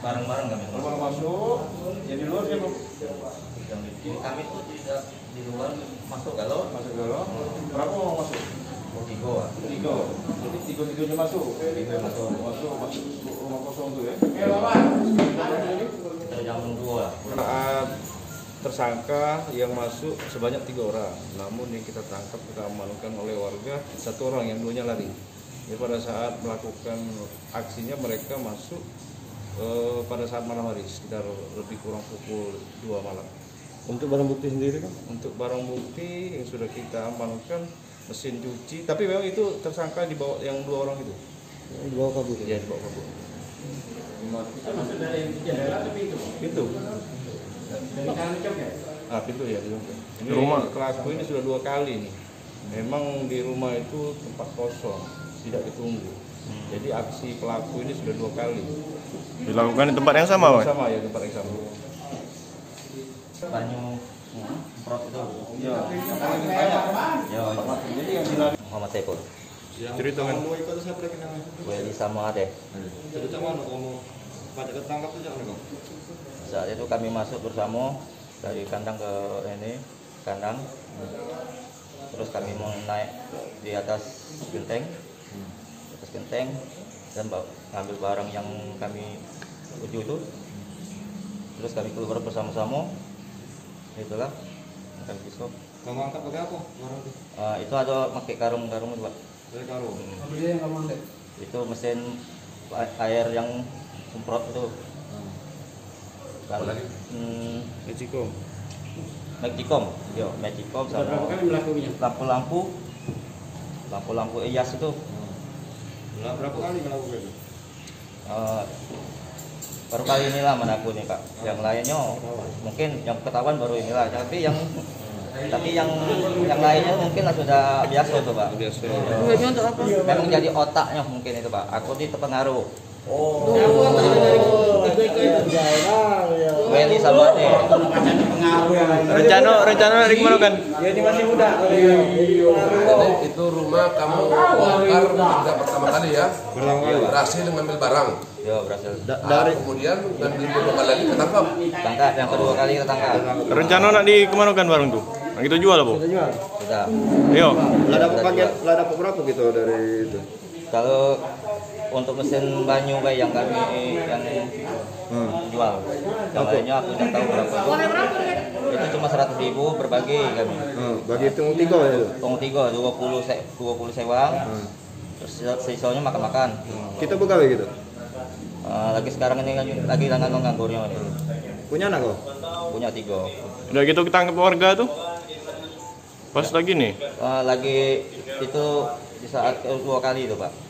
Bareng-bareng kami. Bareng masuk. Ya di luar siapa? Kami tuh tidak di luar masuk galau. Masuk galau. Berapa orang masuk? Tiga. Jadi tiga-tiganya masuk. Masuk rumah kosong tuh ya. Kita jam 2. Saat tersangka yang masuk sebanyak 3 orang, namun yang kita tangkap kita amankan oleh warga 1 orang, yang 2-nya lari. Jadi pada saat melakukan aksinya mereka masuk pada saat malam hari, sekitar lebih kurang pukul 2 malam. Untuk barang bukti sendiri kan? Untuk barang bukti yang sudah kita amankan mesin cuci, tapi memang itu tersangka dibawa yang 2 orang itu. Dibawa kabur. Ya, dibawa kabur. Masuk dari jendela ke pintu. Pintu. Dari kanan jok ya? Pintu ya, pintu. Ini Rumah. pelaku ini sudah 2 kali nih. Memang di rumah itu tempat kosong, tidak ditunggu. Jadi aksi pelaku ini sudah 2 kali. Dilakukan di tempat yang sama, Pak? Sama ya, tempat yang sama. Banyu semprot itu. Iya. Ya, Jadi yang dilari. Muhammad Saiful. Ceritakan. Weli sama Ade. Saat itu kami masuk bersama dari kandang ke kandang. Terus kami mau naik di atas genteng, dan ngambil barang yang kami tuju itu. Terus kami keluar bersama-sama. Itulah makan pisau. Kamu angkat pakai apa? Barang itu? Itu ada pakai karung-karung itu, Pak. Dari karung. Itu mesin air yang semprot itu. Kalau Magicom. Magicom sama lampu-lampu hias itu. Berapa kali melakukan itu? Baru kali inilah menaku nih, Pak. Yang lainnya mungkin yang ketahuan baru inilah. Tapi yang lainnya mungkin sudah biasa tuh, Pak. Biasa. Memang jadi otaknya mungkin itu, Pak. Aku ini terpengaruh. Weli sama Ade. Rencana dari kemana kan? Ya ini masih muda. Jadi itu rumah kamu bongkar tidak pertama kali ya? Berhasil mengambil barang. Yo, berhasil. Kemudian ngambil beberapa lagi ketangkap. Tangkap yang kedua kali ketangkap. Rencana nak di kemana kan barang tuh? Nah, kita jual apa? Sudah. Yo. Lah dapat berapa gitu dari itu? Kalau untuk mesin banyu Bay yang kami jual, yang lainnya aku tidak tahu berapa itu cuma 100.000 berbagi kami. Bagi hitung 3 ya itu? Hitung 3, 20 sewang, terus sisanya makan-makan. Kita pegawai gitu? Lagi sekarang ini lagi nganggurnya ini. Punya anak kok? Punya 3. Udah gitu ketangkep warga tuh? Pas lagi nih? Lagi itu di saat kedua kali itu, Pak.